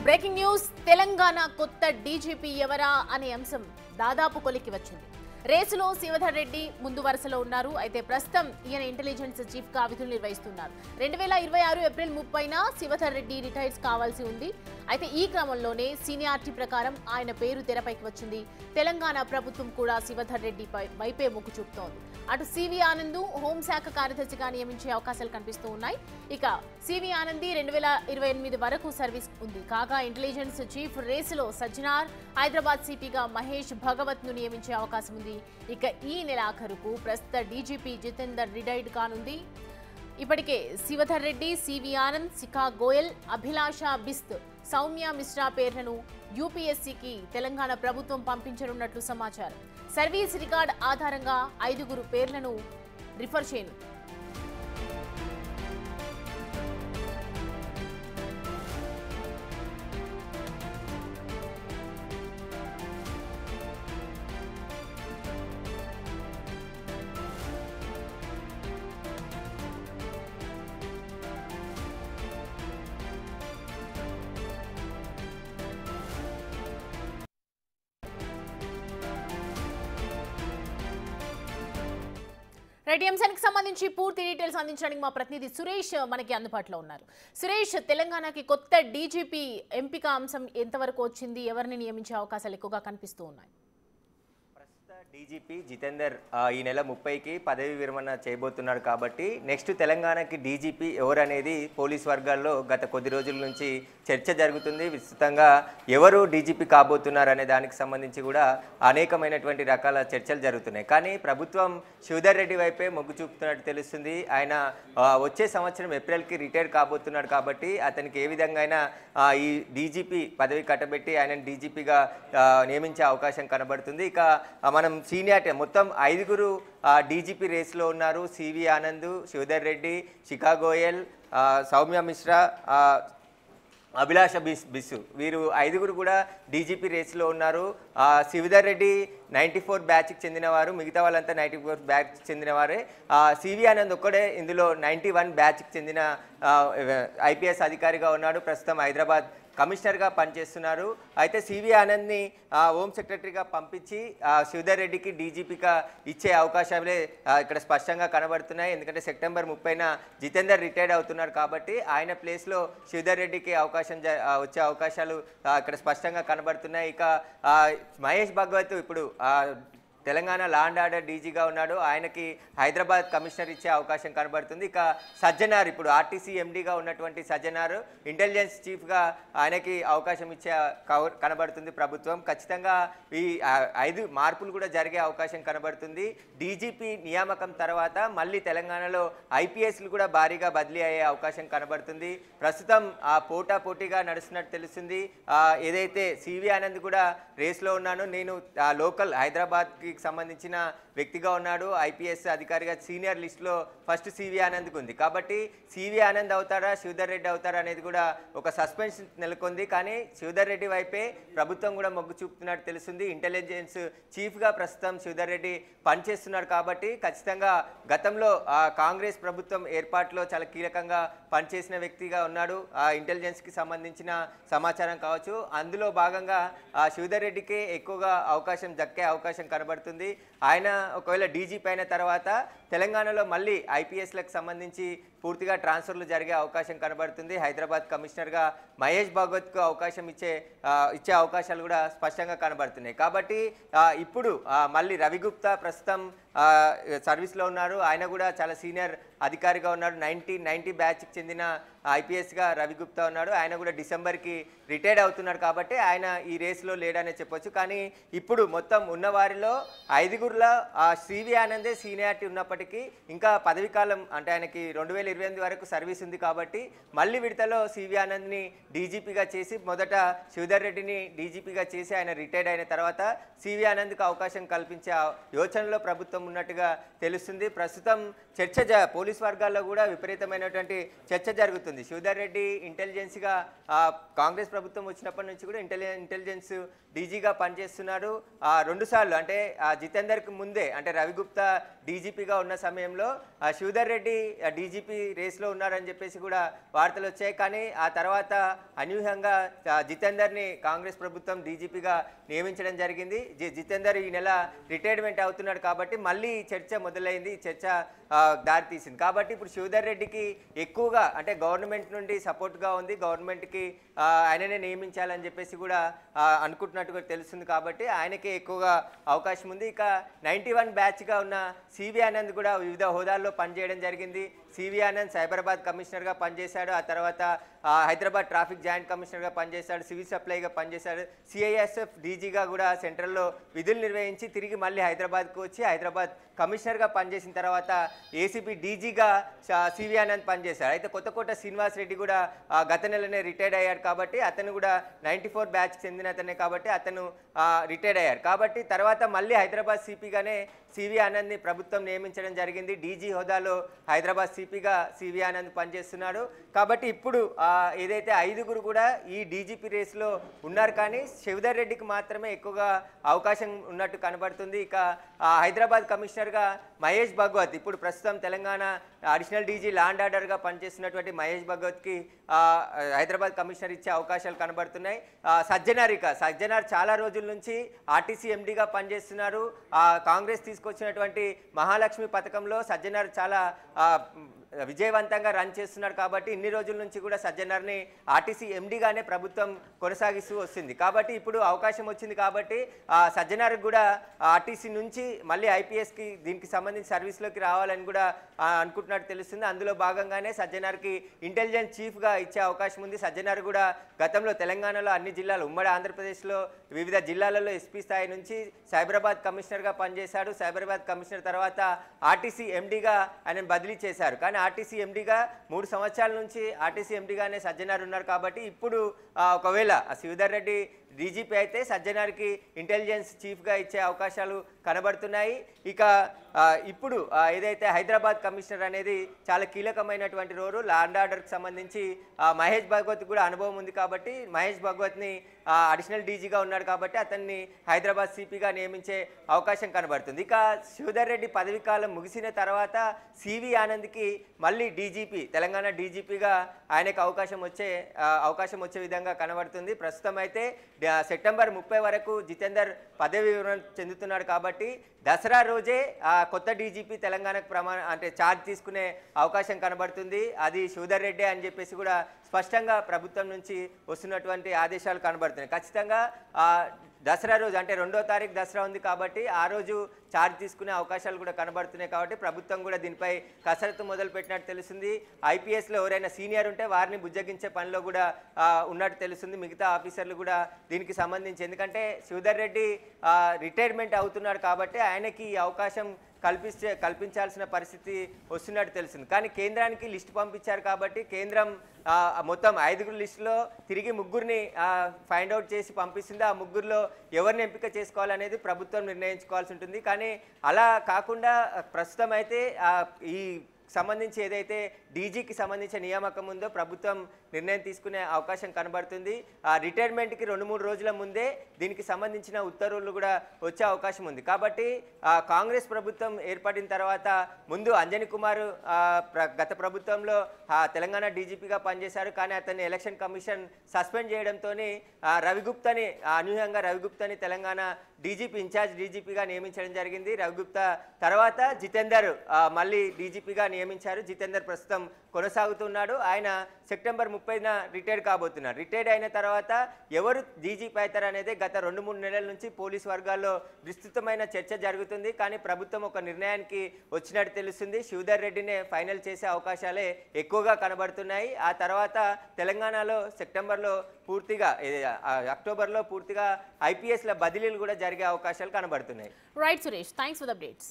Breaking news Telangana కొత్త DGP ఎవరా అనే అంశం దాదాపు కొలికి వచ్చింది. రేసులో శివధర్ రెడ్డి ముందు వరుసలో ఉన్నారు. అయితే ప్రస్తుతం ఈయన ఇంటెలిజెన్స్ చీఫ్ గా విధులు నిర్వహిస్తున్నారు. 2026 ఏప్రిల్ 30న శివధర్ రెడ్డి రిటైర్స్ కావాల్సి ఉంది. అయితే ఈ క్రమంలోనే సీనియారిటీ ప్రకారం ఆయన పేరు తెరపైకి వచ్చింది. తెలంగాణ ప్రభుత్వం కూడా శివధర్ రెడ్డి వైపే మొగ్గు చూపుతోంది. అటు సివి ఆనంద్ హోంశాఖ కార్యదర్శిగా నియమించే అవకాశాలు కనిపిస్తూ ఉన్నాయి. ఇక సివి ఆనంద్ 2028 వరకు సర్వీస్ ఉంది. కాగా ఇంటెలిజెన్స్ చీఫ్ రేసులో సజ్జనార్, హైదరాబాద్ సిపిగా మహేష్ భగవత్ ను నియమించే అవకాశం ఉంది. ఇక ఈ నెలాఖరుకు ప్రస్తుత డీజీపీ జితేందర్ రిటైర్డ్ కానుంది. ఇప్పటికే శివధర్ రెడ్డి, సివి ఆనంద్, శిఖా గోయల్, అభిలాష బిస్త్, సౌమ్య మిశ్రా పేర్లను యూపీఎస్సీకి తెలంగాణ ప్రభుత్వం పంపించనున్నట్లు సమాచారం. సర్వీస్ రికార్డ్ ఆధారంగా 5 పేర్లను రిఫర్ చేయనుంది. రైట్, అంశానికి సంబంధించి పూర్తి డీటెయిల్స్ అందించడానికి మా ప్రతినిధి సురేష్ మనకి అందుబాటులో ఉన్నారు. సురేష్, తెలంగాణకి కొత్త డీజీపీ ఎంపిక అంశం ఎంతవరకు వచ్చింది? ఎవరిని నియమించే అవకాశాలు ఎక్కువగా కనిపిస్తూ ఉన్నాయి? డీజీపీ జితేందర్ ఈ నెల 30కి పదవి విరమణ చేయబోతున్నాడు. కాబట్టి నెక్స్ట్ తెలంగాణకి డీజీపీ ఎవరు అనేది పోలీస్ వర్గాల్లో గత కొద్ది రోజుల నుంచి చర్చ జరుగుతుంది. విస్తృతంగా ఎవరు డీజీపీ కాబోతున్నారు అనే దానికి సంబంధించి కూడా అనేకమైనటువంటి రకాల చర్చలు జరుగుతున్నాయి. కానీ ప్రభుత్వం శివధర్ రెడ్డి వైపే మొగ్గు చూపుతున్నట్టు తెలుస్తుంది. ఆయన వచ్చే సంవత్సరం ఏప్రిల్కి రిటైర్ కాబోతున్నాడు. కాబట్టి అతనికి ఏ విధంగా అయినా ఈ డీజీపీ పదవి కట్టబెట్టి ఆయన డీజీపీగా నియమించే అవకాశం కనబడుతుంది. ఇక మనం సీనియారిటీ మొత్తం 5 డీజీపీ రేస్లో ఉన్నారు. సివి ఆనంద్, శివధర్ రెడ్డి, శిఖా గోయల్, సౌమ్య మిశ్రా, అభిలాష బిస్సు, వీరు 5 కూడా డీజీపీ రేస్లో ఉన్నారు. శివధర్ రెడ్డి 94 బ్యాచ్కి చెందినవారు, మిగతా వాళ్ళంతా 94 బ్యాచ్కి చెందినవారే. సివి ఆనంద్ ఒక్కడే ఇందులో 91 బ్యాచ్కి చెందిన ఐపీఎస్ అధికారిగా ఉన్నాడు. ప్రస్తుతం హైదరాబాద్ కమిషనర్గా పనిచేస్తున్నారు. అయితే సివి ఆనంద్ని హోమ్ సెక్రటరీగా పంపించి శివధర్ రెడ్డికి డీజీపీగా ఇచ్చే అవకాశాలే ఇక్కడ స్పష్టంగా కనబడుతున్నాయి. ఎందుకంటే సెప్టెంబర్ 30న జితేందర్ రిటైర్డ్ అవుతున్నారు. కాబట్టి ఆయన ప్లేస్లో శివధర్ రెడ్డికి వచ్చే అవకాశాలు ఇక్కడ స్పష్టంగా కనబడుతున్నాయి. ఇక మహేష్ భగవత్ ఇప్పుడు తెలంగాణ లా అండ్ ఆర్డర్ డీజీగా ఉన్నాడు. ఆయనకి హైదరాబాద్ కమిషనర్ ఇచ్చే అవకాశం కనబడుతుంది. ఇక సజ్జనార్, ఇప్పుడు ఆర్టీసీ ఎండీగా ఉన్నటువంటి సజ్జనార్ ఇంటెలిజెన్స్ చీఫ్గా ఆయనకి అవకాశం ఇచ్చే కనబడుతుంది ప్రభుత్వం. ఖచ్చితంగా ఈ 5 మార్పులు కూడా జరిగే అవకాశం కనబడుతుంది. డీజీపీ నియామకం తర్వాత మళ్ళీ తెలంగాణలో ఐపీఎస్లు కూడా భారీగా బదిలీ అయ్యే అవకాశం కనబడుతుంది. ప్రస్తుతం పోటాపోటీగా నడుస్తున్నట్టు తెలుస్తుంది. ఏదైతే సివి ఆనంద్ కూడా రేస్లో ఉన్నాను, నేను లోకల్ హైదరాబాద్కి సంబంధించిన వ్యక్తిగా ఉన్నాడు, ఐపీఎస్ అధికారిగా సీనియర్ లిస్టులో ఫస్ట్ సివి ఆనంద్కి ఉంది. కాబట్టి సివి ఆనంద్ అవుతారా, శివధర్ రెడ్డి అవుతారా అనేది కూడా ఒక సస్పెన్స్ నెలకొంది. కానీ శివధర్ రెడ్డి వైపే ప్రభుత్వం కూడా మొగ్గు చూపుతున్నట్టు తెలుస్తుంది. ఇంటెలిజెన్స్ చీఫ్గా ప్రస్తుతం శివధర్ రెడ్డి పనిచేస్తున్నారు. కాబట్టి ఖచ్చితంగా గతంలో కాంగ్రెస్ ప్రభుత్వం ఏర్పాటులో చాలా కీలకంగా పనిచేసిన వ్యక్తిగా ఉన్నాడు. ఇంటెలిజెన్స్కి సంబంధించిన సమాచారం కావచ్చు, అందులో భాగంగా శివధర్ రెడ్డికే ఎక్కువగా అవకాశం దక్కే అవకాశం కనబడుతుంది. ఆయన ఒకవేళ డీజీపీ అయిన తర్వాత తెలంగాణలో మళ్ళీ ఐపీఎస్లకు సంబంధించి పూర్తిగా ట్రాన్స్ఫర్లు జరిగే అవకాశం కనబడుతుంది. హైదరాబాద్ కమిషనర్గా మహేష్ భగవత్కు అవకాశం ఇచ్చే అవకాశాలు కూడా స్పష్టంగా కనబడుతున్నాయి. కాబట్టి ఇప్పుడు మళ్ళీ రవిగుప్తా ప్రస్తుతం సర్వీస్లో ఉన్నారు. ఆయన కూడా చాలా సీనియర్ అధికారిగా ఉన్నాడు. 90 బ్యాచ్కి చెందిన ఐపీఎస్గా రవిగుప్తా ఉన్నాడు. ఆయన కూడా డిసెంబర్కి రిటైర్డ్ అవుతున్నాడు. కాబట్టి ఆయన ఈ రేస్లో లేడనే చెప్పొచ్చు. కానీ ఇప్పుడు మొత్తం ఉన్నవారిలో 5 సివి ఆనందే సీనియారిటీ ఉన్నప్పటికీ ఇంకా పదవి కాలం అంటే ఆయనకి 2028 వరకు సర్వీస్ ఉంది. కాబట్టి మళ్ళీ విడతలో సివి ఆనంద్ని డీజీపీగా చేసి మొదట శివధర్ రెడ్డిని డీజీపీగా చేసి ఆయన రిటైర్డ్ అయిన తర్వాత సివి ఆనంద్కి అవకాశం కల్పించే యోచనలో ప్రభుత్వం ఉన్నట్టుగా తెలుస్తుంది. ప్రస్తుతం పోలీస్ వర్గాల్లో కూడా విపరీతమైనటువంటి చర్చ జరుగుతుంది. శివధర్ రెడ్డి ఇంటెలిజెన్స్గా కాంగ్రెస్ ప్రభుత్వం వచ్చినప్పటి నుంచి కూడా ఇంటెలిజెన్స్ డీజీగా పనిచేస్తున్నారు. 2 సార్లు అంటే జితేందర్కి ముందే అంటే రవిగుప్తా డీజీపీగా ఉన్న సమయంలో శివధర్ రెడ్డి డీజీపీ రేస్లో ఉన్నారని చెప్పేసి కూడా వార్తలు వచ్చాయి. కానీ ఆ తర్వాత అనూహ్యంగా జితేందర్ని కాంగ్రెస్ ప్రభుత్వం డీజీపీగా నియమించడం జరిగింది. జితేందర్ ఈ నెల రిటైర్మెంట్ అవుతున్నాడు కాబట్టి మళ్ళీ చర్చ మొదలైంది. చర్చ దారితీసింది. కాబట్టి ఇప్పుడు శివధర్ రెడ్డికి ఎక్కువగా అంటే గవర్నమెంట్ నుండి సపోర్ట్గా ఉంది. గవర్నమెంట్కి ఆయననే నియమించాలని చెప్పేసి కూడా అనుకుంటున్నట్టుగా తెలుస్తుంది. కాబట్టి ఆయనకే ఎక్కువగా అవకాశం ఉంది. ఇక 91 బ్యాచ్గా ఉన్న సివి ఆనంద్ కూడా వివిధ హోదాల్లో పనిచేయడం జరిగింది. సివి ఆనంద్ సైబరాబాద్ కమిషనర్గా పనిచేశాడు. ఆ తర్వాత హైదరాబాద్ ట్రాఫిక్ జాయింట్ కమిషనర్గా పనిచేశాడు. సివిల్ సప్లైగా పనిచేశాడు. సిఐఎస్ఎఫ్ డీజీగా కూడా సెంట్రల్లో విధులు నిర్వహించి తిరిగి మళ్ళీ హైదరాబాద్కు వచ్చి హైదరాబాద్ కమిషనర్గా పనిచేసిన తర్వాత ఏసీబీ డీజీగా సివి ఆనంద్ పనిచేశాడు. అయితే కొత్తకోట శ్రీనివాస్ రెడ్డి కూడా గత నెలనే రిటైర్డ్ అయ్యాడు. కాబట్టి అతను కూడా 94 బ్యాచ్కి చెందిన అతనే కాబట్టి అతను రిటైర్డ్ అయ్యారు. కాబట్టి తర్వాత మళ్ళీ హైదరాబాద్ సిపిగానే సివి ఆనంద్ని ప్రభుత్వం నియమించడం జరిగింది. డీజీ హోదాలో హైదరాబాద్ సిపిగా సివి ఆనంద్ పనిచేస్తున్నాడు. కాబట్టి ఇప్పుడు ఏదైతే 5గురు కూడా ఈ డీజీపీ రేస్లో ఉన్నారు. కానీ శివధర్ రెడ్డికి మాత్రమే ఎక్కువగా అవకాశం ఉన్నట్టు కనబడుతుంది. ఇక హైదరాబాద్ కమిషనర్గా మహేష్ భగవత్ ఇప్పుడు ప్రస్తుతం తెలంగాణ అడిషనల్ డీజీ ల్యాండ్ ఆర్డర్గా పనిచేస్తున్నటువంటి మహేష్ భగవత్కి హైదరాబాద్ కమిషనర్ ఇచ్చే అవకాశాలు కనబడుతున్నాయి. సజ్జనార్ చాలా రోజుల నుంచి ఆర్టీసీ ఎండీగా పనిచేస్తున్నారు. కాంగ్రెస్ తీసుకొచ్చినటువంటి మహాలక్ష్మి పథకంలో సజ్జనార్ చాలా విజయవంతంగా రన్ చేస్తున్నాడు. కాబట్టి ఇన్ని రోజుల నుంచి కూడా సజ్జనార్ని ఆర్టీసీ ఎండీగానే ప్రభుత్వం కొనసాగిస్తూ వస్తుంది. కాబట్టి ఇప్పుడు అవకాశం వచ్చింది కాబట్టి సజ్జనార్కి కూడా ఆర్టీసీ నుంచి మళ్ళీ ఐపీఎస్కి దీనికి సంబంధించి సర్వీస్లోకి రావాలని కూడా అనుకుంటున్నట్టు తెలుస్తుంది. అందులో భాగంగానే సజ్జనార్కి ఇంటెలిజెన్స్ చీఫ్గా ఇచ్చే అవకాశం ఉంది. సజ్జనార్ కూడా గతంలో తెలంగాణలో అన్ని జిల్లాలు ఉమ్మడి ఆంధ్రప్రదేశ్లో వివిధ జిల్లాలలో ఎస్పీ స్థాయి నుంచి సైబరాబాద్ కమిషనర్గా పనిచేశాడు. సైబరాబాద్ కమిషనర్ తర్వాత ఆర్టీసీ ఎండీగా ఆయన బదిలీ చేశారు. కానీ ఆర్టీసీ ఎండీగా 3 సంవత్సరాల నుంచి ఆర్టీసీ ఎండీగానే సజ్జనార్ ఉన్నారు. కాబట్టి ఇప్పుడు ఒకవేళ శివధర్ రెడ్డి డీజీపీ అయితే సజ్జనార్కి ఇంటెలిజెన్స్ చీఫ్గా ఇచ్చే అవకాశాలు కనబడుతున్నాయి. ఇక ఇప్పుడు ఏదైతే హైదరాబాద్ కమిషనర్ అనేది చాలా కీలకమైనటువంటి రోలు. ల్యాండ్ ఆర్డర్కి సంబంధించి మహేష్ భగవత్ కూడా అనుభవం ఉంది. కాబట్టి మహేష్ భగవత్ని అడిషనల్ డీజీగా ఉన్నాడు కాబట్టి అతన్ని హైదరాబాద్ సిపిగా నియమించే అవకాశం కనబడుతుంది. ఇక శివధర్ రెడ్డి పదవీ కాలం ముగిసిన తర్వాత సివి ఆనంద్కి మళ్ళీ డీజీపీ తెలంగాణ డీజీపీగా ఆయనకు అవకాశం వచ్చే విధంగా కనబడుతుంది. ప్రస్తుతం అయితే సెప్టెంబర్ 30 వరకు జితేందర్ పదవి విరమణ చెందుతున్నాడు. కాబట్టి దసరా రోజే కొత్త డీజీపీ తెలంగాణకు అంటే ఛార్జ్ తీసుకునే అవకాశం కనబడుతుంది. అది శివధర్ రెడ్డి అని చెప్పేసి కూడా స్పష్టంగా ప్రభుత్వం నుంచి వస్తున్నటువంటి ఆదేశాలు కనబడుతున్నాయి. ఖచ్చితంగా దసరా రోజు అంటే 2వ తారీఖు దసరా ఉంది కాబట్టి ఆ రోజు ఛార్జ్ తీసుకునే అవకాశాలు కూడా కనబడుతున్నాయి. కాబట్టి ప్రభుత్వం కూడా దీనిపై కసరత్తు మొదలుపెట్టినట్టు తెలుస్తుంది. ఐపీఎస్లో ఎవరైనా సీనియర్ ఉంటే వారిని బుజ్జగించే పనిలో కూడా ఉన్నట్టు తెలుస్తుంది. మిగతా ఆఫీసర్లు కూడా దీనికి సంబంధించి ఎందుకంటే శివధర్ రెడ్డి రిటైర్మెంట్ అవుతున్నాడు కాబట్టి ఆయనకి ఈ అవకాశం కల్పించాల్సిన పరిస్థితి వస్తున్నట్టు తెలుస్తుంది. కానీ కేంద్రానికి లిస్టు పంపించారు కాబట్టి కేంద్రం మొత్తం 5గురు లిస్టులో తిరిగి 3గురిని ఫైండ్ అవుట్ చేసి పంపిస్తుంది. ఆ 3గురిలో ఎవరిని ఎంపిక చేసుకోవాలనేది ప్రభుత్వం నిర్ణయించుకోవాల్సి ఉంటుంది. కానీ అలా కాకుండా ప్రస్తుతం అయితే ఈ సంబంధించి ఏదైతే డీజీకి సంబంధించిన నియామకం ఉందో ప్రభుత్వం నిర్ణయం తీసుకునే అవకాశం కనబడుతుంది. ఆ రిటైర్మెంట్కి 2-3 రోజుల ముందే దీనికి సంబంధించిన ఉత్తర్వులు కూడా వచ్చే అవకాశం ఉంది. కాబట్టి కాంగ్రెస్ ప్రభుత్వం ఏర్పడిన తర్వాత ముందు అంజనీ కుమార్ గత ప్రభుత్వంలో తెలంగాణ డీజీపీగా పనిచేశారు. కానీ అతన్ని ఎలక్షన్ కమిషన్ సస్పెండ్ చేయడంతో అనూహ్యంగా రవిగుప్తాని తెలంగాణ డీజీపీ ఇన్ఛార్జ్ డీజీపీగా నియమించడం జరిగింది. రవిగుప్తా తర్వాత జితేందర్ మళ్ళీ డీజీపీగా నియమించారు. జితేందర్ ప్రస్తుతం కొనసాగుతున్నాడు. ఆయన సెప్టెంబర్ 30న రిటైర్డ్ కాబోతున్నారు. రిటైర్డ్ అయిన తర్వాత ఎవరు డీజీపీ అవుతారు అనేది గత 2-3 నెలల నుంచి పోలీస్ వర్గాల్లో విస్తృతమైన చర్చ జరుగుతుంది. కానీ ప్రభుత్వం ఒక నిర్ణయానికి వచ్చినట్టు తెలుస్తుంది. శివధర్ రెడ్డినే ఫైనల్ చేసే అవకాశాలే ఎక్కువగా కనబడుతున్నాయి. ఆ తర్వాత తెలంగాణలో సెప్టెంబర్లో పూర్తిగా అక్టోబర్లో పూర్తిగా ఐపీఎస్ల బదిలీలు కూడా జరిగే అవకాశాలు కనబడుతున్నాయి. Right Suresh, thanks for the updates.